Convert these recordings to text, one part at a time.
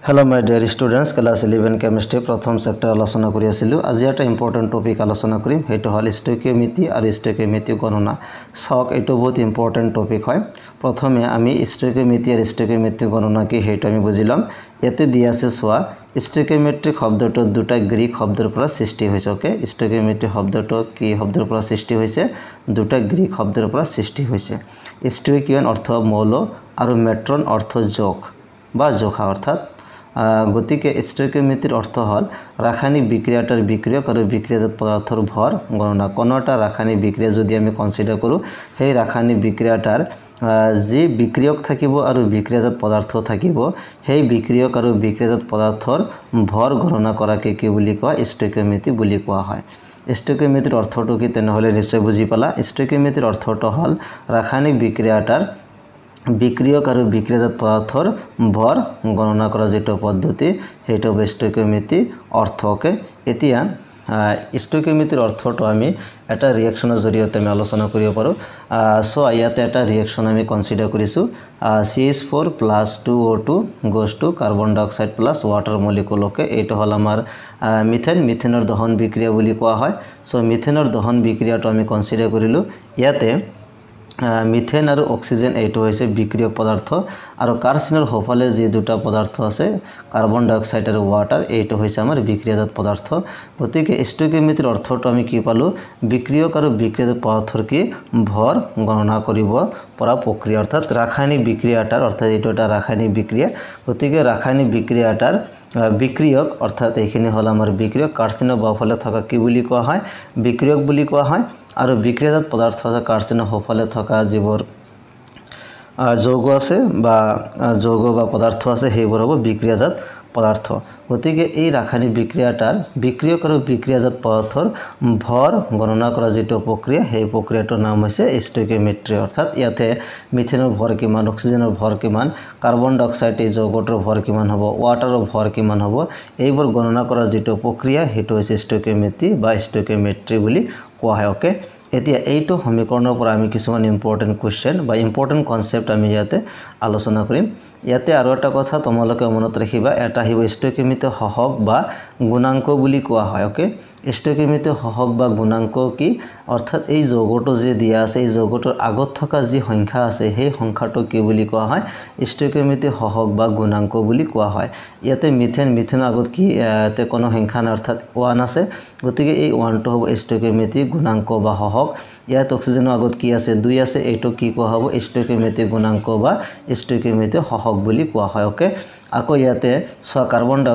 Hello my dear students, class 11 chemistry प्रथम chapter आलोचना কৰি আছিলো। আজি এটা ইম্পৰ্টেন্ট টপিক আলোচনা কৰিম, হেতু হল স্টয়কিওমেট্ৰি আৰু স্টয়কিওমেট্ৰিক গণনা। সক এটো বহুত ইম্পৰ্টেন্ট টপিক হয়। প্ৰথমে আমি স্টয়কিওমেট্ৰি আৰু স্টয়কিওমেট্ৰিক গণনা কি হেতু আমি বুজিলাম। ইয়াতে দিয়া আছে সোয়া স্টয়কিওমেট্ৰিক শব্দটো দুটা গ্ৰীক শব্দৰ পৰা সৃষ্টি হৈছে। ওকে, স্টয়কিওমেট্ৰি শব্দটো কি শব্দৰ পৰা সৃষ্টি হৈছে? দুটা গ্ৰীক শব্দৰ পৰা সৃষ্টি হৈছে। স্টয়কিয়ন অৰ্থ মৌল আৰু মেট্ৰন অৰ্থ যোগ বা জোখা অৰ্থাৎ গতিকে স্টয়কিওমেট্ৰিৰ অৰ্থ হল ৰাসায়নিক বিক্ৰিয়াটাৰ বিক্ৰিয়ক আৰু বিক্ৰিয়াজাত পদাৰ্থৰ ভৰ গণনা। কোনো এটা ৰাসায়নিক বিক্ৰিয়া যদি আমি কনসিডাৰ কৰো, সেই ৰাসায়নিক বিক্ৰিয়াটাৰ যি বিক্ৰিয়ক থাকিব আৰু বিক্ৰিয়াজাত পদাৰ্থ থাকিব, সেই বিক্ৰিয়ক আৰু বিক্ৰিয়াজাত পদাৰ্থৰ ভৰ গণনা কৰাকে কি বুলি কোৱা? স্টয়কিওমেট্ৰি বুলি কোৱা হয়। স্টয়কিওমেট্ৰিৰ অৰ্থটো কি তেনেহলে নিশ্চয় বুজি পালা। স্টয়কিওমেট্ৰিৰ অৰ্থটো হল ৰাসায়নিক বিক্ৰিয়াটাৰ বিক্ৰিয়ক আৰু বিক্ৰিয়াজাত পদাৰ্থৰ ভৰ গণনা কৰা যেটো পদ্ধতি, সেইটো স্টয়কিওমেট্ৰি অৰ্থ। ওকে, এতিয়া স্টয়কিওমেট্ৰিৰ অৰ্থটো আমি এটা ৰিঅ্যাকশনৰ জৰিয়তে আমি আলোচনা কৰিব পাৰো। সো ইয়াতে এটা ৰিঅ্যাকশন আমি কনসিডাৰ কৰিছো। CH4 + 2O2 goes to carbon dye oxide plus water molecule. Okay, এইটো হল আমাৰ মিথেনৰ দহন বিক্ৰিয়া বুলি কোৱা হয়। সো মিথেনৰ দহন বিক্ৰিয়াটো আমি কনসিডাৰ কৰিলো। ইয়াতে মিথেন আৰু অক্সিজেন এইটো হৈছে বিক্ৰিয়ক পদাৰ্থ আৰু কাৰ্বনৰ হফালে যি দুটা পদাৰ্থ আছে কাৰ্বন ডাই অক্সাইড আৰু ওয়াটাৰ, এইটো হৈছে আমাৰ বিক্ৰিয়াজাত পদাৰ্থ। গতিকে স্টয়কিওমেট্ৰিৰ অৰ্থটো আমি কি পালো? বিক্ৰিয়ক আৰু বিক্ৰিয়াজাত পদাৰ্থৰ কি ভৰ গণনা কৰিব পৰা প্ৰক্ৰিয়া, অৰ্থাৎ ৰাসায়নিক বিক্ৰিয়াটাৰ, অৰ্থাৎ এইটো এটা ৰাসায়নিক বিক্ৰিয়া। গতিকে ৰাসায়নিক বিক্ৰিয়াটাৰ বিক্ৰিয়ক অৰ্থাৎ এইখিনি হল আমাৰ বিক্ৰিয়ক, কাৰ্বনৰ বাওফালে থকা কি বুলি কোৱা হয়? বিক্ৰিয়ক বুলি কোৱা হয়। আৰু বিক্ৰিয়াজাত পদাৰ্থ আছে কাৰ্বনৰ হফালে থকা যিবোৰ যৌগ আছে বা যৌগ বা পদাৰ্থ আছে, সেইবোৰ হ'ব বিক্ৰিয়াজাত পদাৰ্থ। গতিকে এই ৰাসায়নিক বিক্ৰিয়াটাৰ বিক্ৰিয়ক আৰু বিক্ৰিয়াজাত পদাৰ্থৰ ভৰ গণনা কৰা যেটো প্ৰক্ৰিয়া, সেই প্ৰক্ৰিয়াটোৰ নাম হৈছে স্টয়কিওমেট্ৰি। অৰ্থাৎ ইয়াতে মিথেনৰ ভৰ কিমান, অক্সিজেনৰ ভৰ কিমান, কাৰ্বন ডাই অক্সাইড এই যৌগটোৰ ভৰ কিমান হ'ব, ওয়াটাৰৰ ভৰ কিমান হ'ব, এইবোৰ গণনা কৰা যেটো প্ৰক্ৰিয়া, সেইটো হৈছে স্টয়কিওমেট্ৰি বা স্টয়কিওমেট্ৰি বুলি কোৱা হয়। ওকে, এতিয়া এইটো সমীকৰণৰ পৰা আমি কিছুমান ইম্পৰ্টেন্ট কোৱেশ্চন বা ইম্পৰ্টেন্ট কনসেপ্ট আমি ইয়াতে আলোচনা কৰিম। ইয়াতে আৰু এটা কথা তোমালোকে মনত ৰাখিবা, এটা আহিব স্টয়কিওমেট্ৰি সহগ বা গুণাঙ্ক বুলি কোৱা হয়। ওকে, স্টয়কিওমেট্ৰি সহগ বা গুণাঙ্ক কি? অৰ্থাৎ এই যৌগটো যে দিয়া আছে, এই যৌগটোৰ আগত থকা যি সংখ্যা আছে, সেই সংখ্যাটো কি বুলি কোৱা হয়? স্টয়কিওমেট্ৰি সহগ বা গুণাঙ্ক বুলি কোৱা হয়। ইয়াতে মিথেনৰ আগত কি তে কোনো সংখ্যা নাই, অৰ্থাৎ 1 আছে। গতিকে এই 1টো হ'ব স্টয়কিওমেট্ৰি গুণাঙ্ক বা সহগ। ইয়াত অক্সিজেনৰ আগত কি আছে? 2 আছে, এইটো কি কোৱা হ'ব? স্টয়কিওমেট্ৰি গুণাঙ্ক বা স্টয়কিওমেট্ৰি সহগ বুলি কোৱা হয়। ওকে, আকৌ ইয়াতে কাৰ্বন ডাই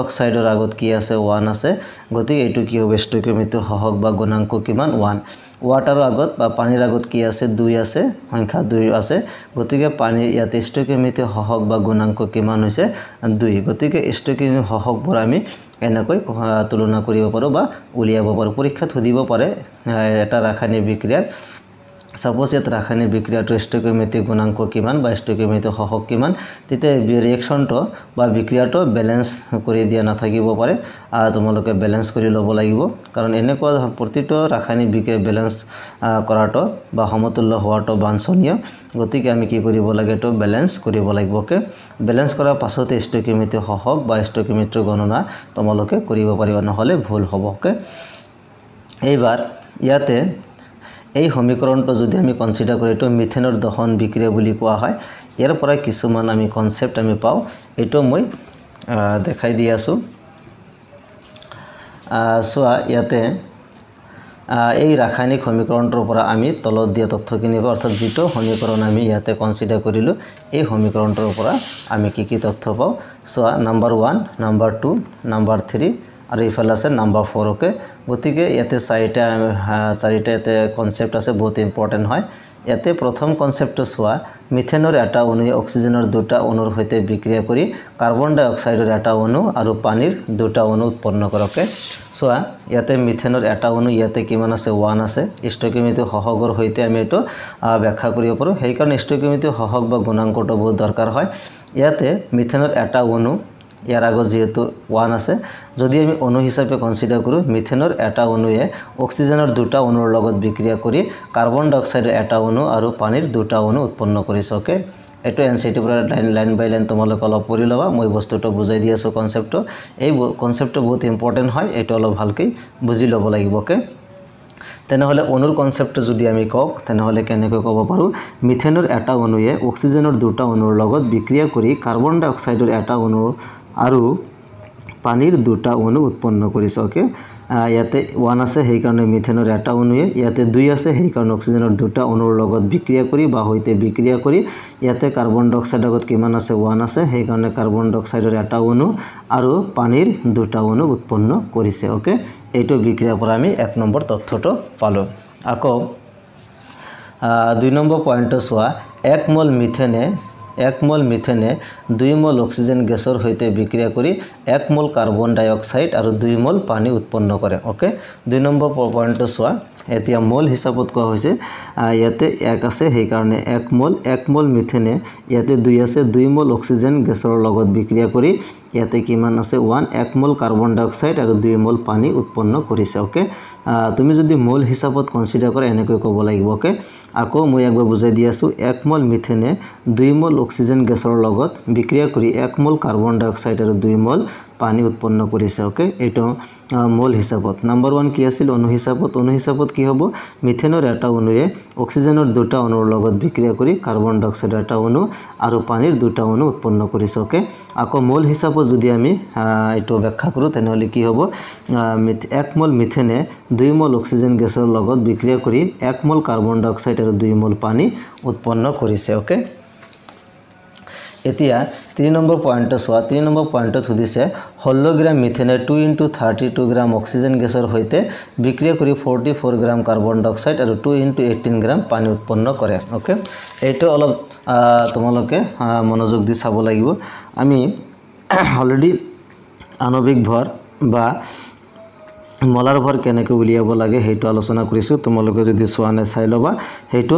অক্সাইডৰ আগত কি আছে? 1 আছে। গতিকে এইটো কি হ'ব? স্টয়কিওমেট্ৰি সহগ বা গুণাঙ্ক কিমান? 1। ওয়াটাৰৰ আগত বা পানীৰ আগত কি আছে? 2 আছে, সংখ্যা 2 আছে। গতিকে পানীৰ ইয়াতে স্টয়কিওমেট্ৰি সহগ বা গুণাঙ্ক কিমান হৈছে? 2। গতিকে স্টয়কিওমেট্ৰি সহগবোৰ আমি এনেকৈ তুলনা কৰিব পাৰো বা উলিয়াব পাৰো। পৰীক্ষাত সুধিব পাৰে এটা ৰাসায়নিক বিক্ৰিয়াত, সাপোজ ইয়াত ৰাসায়নিক বিক্ৰিয়াটো স্টয়কিওমেট্ৰি গুণাঙ্ক কিমান বা স্টয়কিওমেট্ৰি সহগ কিমান, তেতিয়া ৰিঅ্যাকশনটো বা বিক্ৰিয়াটো ব্যালেন্স কৰি দিয়া নাথাকিব পাৰে। তোমালোকে ব্যালেন্স কৰি ল'ব লাগিব, কাৰণ এনেকুৱা প্ৰতিটো ৰাসায়নিক বিক্ৰিয়া ব্যালেন্স কৰাটো বা সমতুল্য হোৱাটো বাঞ্ছনীয়। গতিকে আমি কি কৰিব লাগে? তো ব্যালেন্স কৰিব লাগিব। ওকে, ব্যালেন্স কৰাৰ পাছতে স্টয়কিওমেট্ৰি সহগ বা স্টয়কিওমেট্ৰি গণনা তোমালোকে কৰিব পাৰিবা, নহলে ভুল হ'ব। ওকে, এইবাৰ ইয়াতে এই সমীকৰণটো যদি আমি কনসিডাৰ কৰো, তো মিথেনৰ দহন বিক্ৰিয়া বুলি কোৱা হয়। ইয়াৰ পৰা কিছুমান আমি কনসেপ্ট আমি পাওঁ, এইটো মই দেখাই দি আছো। সোয়া ইয়াতে এই ৰাসায়নিক সমীকৰণটোৰ পৰা আমি তলত দিয়া তথ্যখিনি পাওঁ, অৰ্থাৎ যেটো সমীকৰণ আমি ইয়াতে কনসিডাৰ কৰিলো, এই সমীকৰণটোৰ পৰা আমি কি কি তথ্য পাওঁ? সোয়া নাম্বাৰ 1, নাম্বাৰ 2, নাম্বাৰ 3 আৰু ইফালে আছে নাম্বাৰ 4। ওকে, গতিকে ইয়াতে চাৰিটা ইয়াতে কনসেপ্ট আছে, বহুত ইম্পৰ্টেন্ট হয়। ইয়াতে প্ৰথম কনসেপ্টটো সোয়া, মিথেনৰ এটা অণুৱে অক্সিজেনৰ দুটা অণুৰ সৈতে বিক্ৰিয়া কৰি কাৰ্বন ডাই অক্সাইডৰ এটা অণু আৰু পানীৰ দুটা অণু উৎপন্ন কৰে। ওকে, সোয়া ইয়াতে মিথেনৰ এটা অণু ইয়াতে কিমান আছে? 1 আছে। স্টয়কিওমেট্ৰি সহগৰ সৈতে আমি এটো ব্যাখ্যা কৰিব পাৰো, সেই কাৰণে স্টয়কিওমেট্ৰি সহগ বা গুণাঙ্কটো বহুত দৰকাৰ হয়। ইয়াতে মিথেনৰ এটা অণু, ইয়াৰ আগত যেহেতু 1 আছে, যদি আমি অণু হিচাপে কনসিডাৰ কৰো, মিথেনৰ এটা অণুৱে অক্সিজেনৰ দুটা অণুৰ লগত বিক্ৰিয়া কৰি কাৰ্বন ডাই অক্সাইডৰ এটা অণু আৰু পানীৰ দুটা অণু উৎপন্ন কৰিছে। ওকে, এইটো এনচিটি পৰা লাইন বাই লাইন তোমালোকে অলপ পঢ়ি ল'বা মই বস্তুটো বুজাই দি আছোঁ কনসেপ্টটো এই কনসেপ্টটো বহুত ইম্পৰ্টেন্ট হয় এইটো অলপ ভালকৈ বুজি ল'ব লাগিব ওকে তেনেহলে অনুৰ কনসেপ্টটো যদি আমি কক তেনেহলে কেনেকৈ ক'ব পাৰো মিথেনৰ এটা অণুৱে অক্সিজেনৰ দুটা অণুৰ লগত বিক্ৰিয়া কৰি কাৰ্বন ডাই অক্সাইডৰ এটা অণু আৰু পানীৰ দুটা অণু উৎপন্ন কৰিছে ওকে ইয়াতে 1 আছে সেই কাৰণে মিথেনৰ এটা অণুৱে ইয়াতে 2 আছে সেই কাৰণে অক্সিজেনৰ দুটা অণুৰ লগত বিক্ৰিয়া কৰি বা হৈতে বিক্ৰিয়া কৰি ইয়াতে কাৰ্বন ডাই অক্সাইডৰ লগত কিমান আছে 1 আছে সেই কাৰণে কাৰ্বন ডাই অক্সাইডৰ এটা অণু আৰু পানীৰ দুটা অণু উৎপন্ন কৰিছে ওকে এইটো বিক্ৰিয়াৰ পৰা আমি 1 নম্বৰ তথ্যটো পালো আকৌ 2 নম্বৰ পইণ্টটো চোৱা 1 মোল মিথেনে 2 মোল অক্সিজেন গেছৰ হৈতে বিক্ৰিয়া কৰি 1 মোল কাৰ্বন ডাই অক্সাইড আৰু 2 মোল পানী উৎপন্ন কৰে ওকে 2 নম্বৰ পইণ্টটো চোৱা এতিয়া মোল হিচাপত কোৱা হৈছে ইয়াতে 1 আছে সেই কাৰণে 1 মোল মিথেনে ইয়াতে 2 আছে 2 মোল অক্সিজেন গেছৰ লগত বিক্ৰিয়া কৰি ইয়াতে কিমান আছে 1 মোল কাৰ্বন ডাই অক্সাইড আৰু 2 মোল পানী উৎপন্ন কৰিছে ওকে তুমি যদি মোল হিচাপত কনসিডাৰ কৰে এনেকৈ ক'ব লাগিব ওকে আকৌ মই একবাৰ বুজাই দি আছো 1 মোল মিথেনে 2 মোল অক্সিজেন গেছৰ লগত বিক্ৰিয়া কৰি 1 মোল কাৰ্বন ডাই অক্সাইড আৰু 2 মোল পানী উৎপন্ন কৰিছে ওকে এইটো মোল হিচাপত নাম্বাৰ 1 কি আছিল অণু হিচাপত কি হ'ব মিথেনৰ এটা অণুৱে অক্সিজেনৰ দুটা অণুৰ লগত বিক্ৰিয়া কৰি কাৰ্বন ডাই অক্সাইডৰ এটা অণু আৰু পানীৰ দুটা অণু উৎপন্ন কৰিছে ওকে আকৌ মোল হিচাপত যদি আমি এইটো ব্যাখ্যা কৰো তেনেহলে কি হ'ব 1 মোল মিথেনে 2 মোল অক্সিজেন গেছৰ লগত বিক্ৰিয়া কৰি 1 মোল কাৰ্বন ডাই অক্সাইড আৰু 2 মোল পানী উৎপন্ন কৰিছে ওকে এতিয়া 3 নম্বৰ পইণ্টটো চোৱা 3 নম্বৰ পইণ্টত সুধিছে 16 গ্ৰাম মিথেনে 2 * 32 গ্ৰাম অক্সিজেন গেছৰ হৈতে বিক্ৰিয়া কৰি 44 গ্ৰাম কাৰ্বন ডাই অক্সাইড আৰু 2 * 18 গ্ৰাম পানী উৎপন্ন কৰে ওকে এইটো অলপ তোমালোকে মনোযোগ দি চাব লাগিব আমি অলৰেডি আণবিক ভৰ বা মলাৰ ভৰ কেনেকৈ উলিয়াব লাগে হেতু আলোচনা কৰিছো তোমালোকে যদি চোৱা নাই চাই লবা হেতু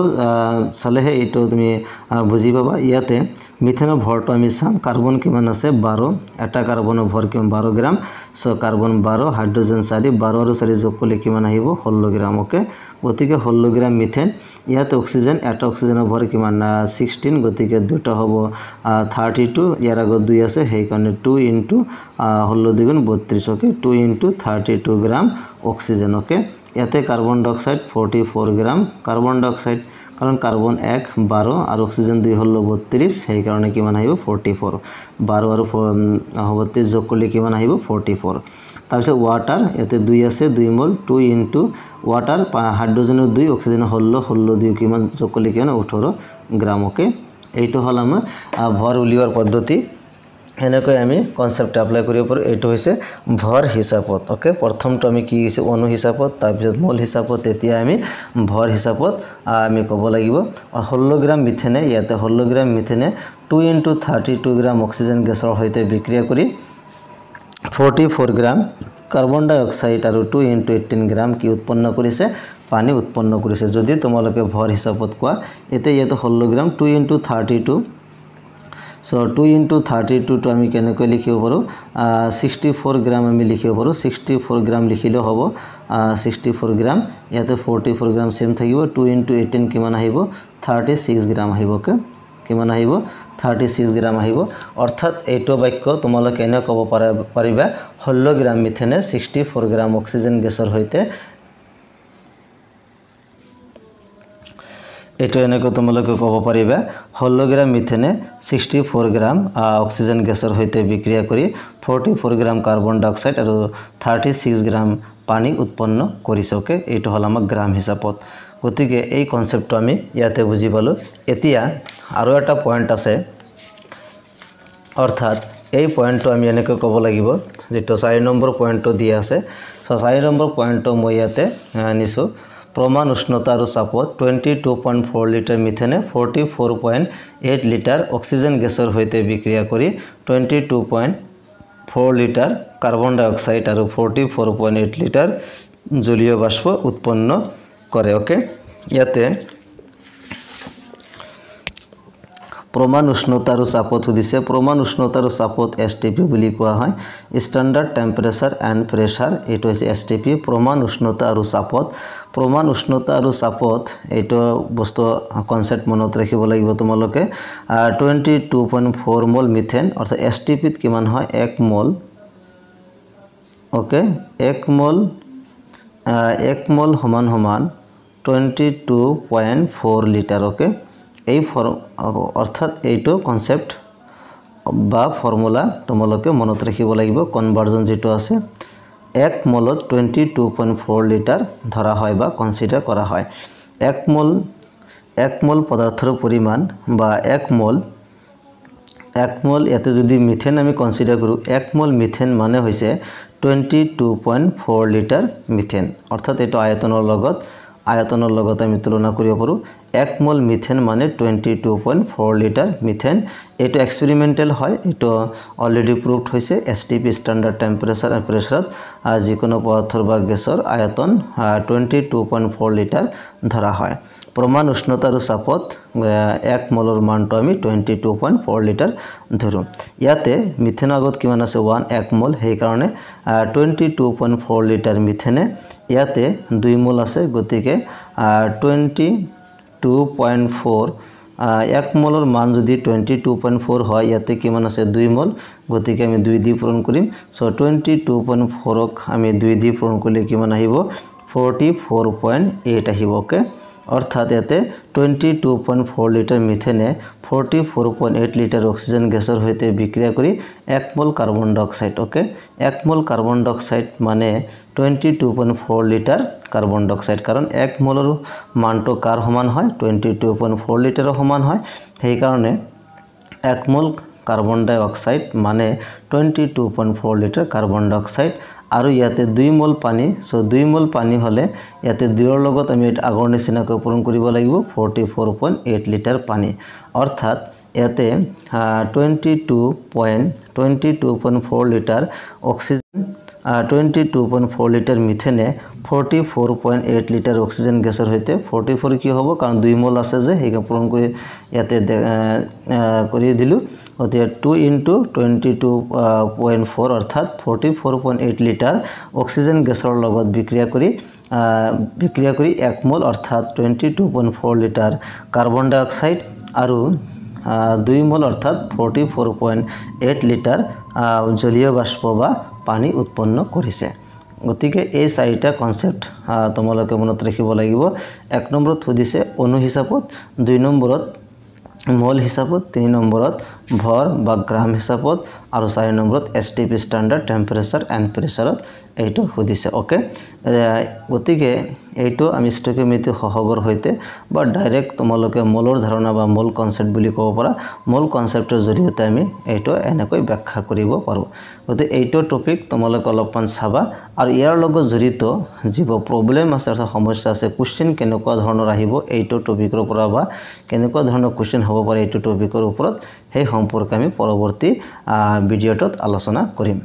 চালেহে এইটো তুমি বুজি পাবা ইয়াতে মিথেনৰ ভৰটো আমি চাম কাৰ্বন কিমান আছে 12 এটা কাৰ্বনৰ ভৰ কিমান 12 গ্ৰাম সো কাৰ্বন 12 হাইড্ৰোজেন 4 12 আৰু 4 যোগ কৰিলে কিমান আহিব 16 গ্ৰাম ওকে গতিকে 16 গ্ৰাম মিথেন ইয়াতে অক্সিজেন এটা অক্সিজেনৰ ভৰ কিমান 16 গতিকে দুটা হ'ব 32 ইয়াৰ আগত 2 আছে সেই কাৰণে 2 * 16 * 2 = 32 ওকে 2 * 32 গ্ৰাম অক্সিজেন ওকে ইয়াতে কাৰ্বন ডাই অক্সাইড 44 গ্ৰাম কাৰ্বন ডাই অক্সাইড কাৰণ কাৰ্বন 1 12 আৰু অক্সিজেন 2 হল 32 সেই কাৰণে কিমান আহিব 44 12 আৰু 32 যোগ কৰিলে কিমান আহিব 44 তাৰপিছত ওয়াটাৰ ইয়াতে 2 আছে 2 মোল 2 * ওয়াটাৰ হাইড্ৰোজেনৰ 2 অক্সিজেন হল 2 কিমান যোগ কৰিলে কিমান 18 গ্ৰাম ওকে এইটো হল আমাৰ ভৰ উলিওৱাৰ পদ্ধতি এনেকৈ আমি কনসেপ্ট এপ্লাই কৰিব পাৰো এইটো হৈছে ভৰ হিচাপত ওকে প্ৰথমটো আমি কি হৈছে অণু হিচাপত তাৰপিছত মোল হিচাপত এতিয়া আমি ভৰ হিচাপত আমি ক'ব লাগিব 16 গ্ৰাম মিথেনে ইয়াতে 16 গ্ৰাম মিথেনে 2 * 32 গ্ৰাম অক্সিজেন গেছৰ হৈতে বিক্ৰিয়া কৰি 44 গ্ৰাম কাৰ্বন ডাই অক্সাইড আৰু 2 * 18 গ্ৰাম কি উৎপন্ন কৰিছে পানী উৎপন্ন কৰিছে যদি তোমালোকে ভৰ হিচাপত কোৱা এতিয়া ইয়াতে 16 গ্ৰাম 2 * 32 So 2 * 32 to আমি কেনেকৈ লিখিব পাৰো 64 গ্ৰাম আমি লিখিব পাৰো 64 গ্ৰাম লিখিলে হ'ব 64 গ্ৰাম ইয়াতে 44 গ্ৰাম সেম থাকিব 2 * 18 কিমান আহিব 36 গ্ৰাম আহিব কে কিমান আহিব 36 গ্ৰাম আহিব অৰ্থাৎ এইটো বাক্য তোমালোকে এনে ক'ব পাৰিবা 16 গ্ৰাম মিথেনে 64 গ্ৰাম অক্সিজেন গেছৰ হৈতে এটো এনেকৈ তোমালোকে ক'ব পাৰিবা 16 গ্ৰাম মিথেনে 64 গ্ৰাম অক্সিজেন গেছৰ হৈতে বিক্ৰিয়া কৰি 44 গ্ৰাম কাৰ্বন ডাই অক্সাইড আৰু 36 গ্ৰাম পানী উৎপন্ন কৰিছে ওকে এইটো হল আমাৰ গ্ৰাম হিচাপত গতিকে এই কনসেপ্টটো আমি ইয়াতে বুজি পালো এতিয়া আৰু এটা পইণ্ট আছে অৰ্থাৎ এই পইণ্টটো আমি এনেকৈ ক'ব লাগিব যেটো 4 নম্বৰ পইণ্টটো দিয়া আছে সো 4 নম্বৰ পইণ্টটো মই ইয়াতে নিছো प्रमाण उष्णता और चापत 22.4 लिटार मिथेने 44.8 लिटार ऑक्सीजन गैसर होते विक्रिया करी 22.4 लिटार कार्बन डाई ऑक्साइड और 44.8 लिटार जलीय बाष्प उत्पन्न करे ओके याते प्रमाण उष्णता और चापत सुधिसे प्रमाण उष्णता और चापत एसटीपी বুলি কোৱা হয় স্ট্যান্ডার্ড টেম্পারেচার এন্ড প্রেসার এটো হৈছে এসটিপি प्रमाण उष्णता और चापत प्रमाण उष्णता और चापत एटो बस्तु कन्सेप्ट मनत राखिब लागिब तुमलोके 22.4 मोल मिथेन अर्थात एसटीपी किमान है 1 मोल ओके 1 मोल समान समान 22.4 लिटार ओके अर्थात एटो कन्सेप्ट बा फर्मुला तुमलोके मनत राखिब लागिब कन्भार्जन जेटो आछे 1 मोलत 22.4 लिटार धरा है बा कन्सिडार करा है 1 मोल पदार्थर परिमाण बा 1 मोल याते जदि मिथेन आमी कन्सिडार करूँ 1 मोल मिथेन माने होइसे 22.4 लिटार मिथेन अर्थात एटो आयतনৰ লগত आमी तुलना करिब पारो 1 मोल मिथेन माने 22.4 लिटार मिथेन एटो एक्सपेरिमेंटल है एटो अलरेडी प्रूव्ड होइसे एसटीपी स्टैंडार्ड टेम्पारेचार एंड प्रेसारत जिकोनो पदार्थर बा गैसर आयतन 22.4 लिटार धरा है प्रमाण उष्णता और चापत 1 मोलर मानटो आमी 22.4 लिटार धरू याते मिथेन आगत किमान आछे 1 मोल हेइ कारणे 22.4 लिटार मिथेने याते 2 मोल आछे गतिके 22.4 1 मोलर मान यदि 22.4 হয় ইয়াতে কিমান আছে 2 মোল গতিকে আমি 2 দি পূরণ কৰিম সো 22.4 ক আমি 2 দি পূৰণ কৰিলে কিমান আহিব 44.8 আহিব ওকে অর্থাৎ ইয়াতে 22.4 লিটার মিথেনে 44.8 লিটার অক্সিজেন গ্যাসের হইতে বিক্রিয়া করি 1 মোল কার্বন ডাইঅক্সাইড ওকে 1 মোল কার্বন ডাইঅক্সাইড মানে 22.4 লিটার কার্বন ডাইঅক্সাইড कारण 1 मोलर मानटो कार समान है 22.4 लिटार समान है সেই কারণে 1 मोल कार्बन डाइऑक्साइड माने 22.4 लिटार कार्बन डाइऑक्साइड और इते 2 मोल पानी सो 2 मोल पानी हले इते 2 लगत आमी आगर निचिनाকৈ पूरण करिब লাগিব 44.8 लिटार पानी अर्थात इते 22.4 लिटार ऑक्सीजन 22.4 लिटार मिथेने 44.8 लिटार ऑक्सीजन गैसर होते 44 कि हबो कारण 2 मोल आछे जे हेका पूरण करि याते करि दिलु अते 2 * 22.4 अर्थात 44.8 लिटार ऑक्सीजन गैसर लगत बिक्रिया करि 1 मोल अर्थात 22.4 लिटार कार्बन डाइऑक्साइड और 2 मोल अर्थात 44.8 लिटार जलीय बाष्प बा पानी उत्पन्न करिसे गतिके এই চাৰিটা কনসেপ্ট তোমালোকে মনত ৰাখিব লাগিব 1 নম্বৰত সুধিছে অণু হিচাপত 2 নম্বৰত मोल हिसाबत 3 নম্বৰত भर बा ग्राम हिसाबत और 4 নম্বৰত एसटीपी स्टैंडार्ड टेम्पारेचार एंड प्रेसारत এইটো সুধিছে ओके গতিকে এইটো আমি স্টকিওমেট্ৰি সহগৰ হৈতে বা ডাইৰেক্ট তোমালোকে মোলৰ ধাৰণা বা মোল কনসেপ্ট বুলি ক'ব পাৰা মোল কনসেপ্টৰ জৰিয়তে আমি এইটো এনেকৈ ব্যাখ্যা কৰিব পাৰো গতিকে এইটো টপিক তোমালোকে অলপমান চাবা আৰু ইয়াৰ লগত জড়িত যিবোৰ প্ৰবলেম আছে অৰ্থাৎ সমস্যা আছে কোৱেশ্চন কেনেকুৱা ধৰণৰ আহিব এইটো টপিকৰ পৰা বা কেনেকুৱা ধৰণৰ কোৱেশ্চন হ'ব পাৰে এইটো টপিকৰ ওপৰত সেই সম্পৰ্কে আমি পৰৱৰ্তী ভিডিঅ'টোত আলোচনা কৰিম।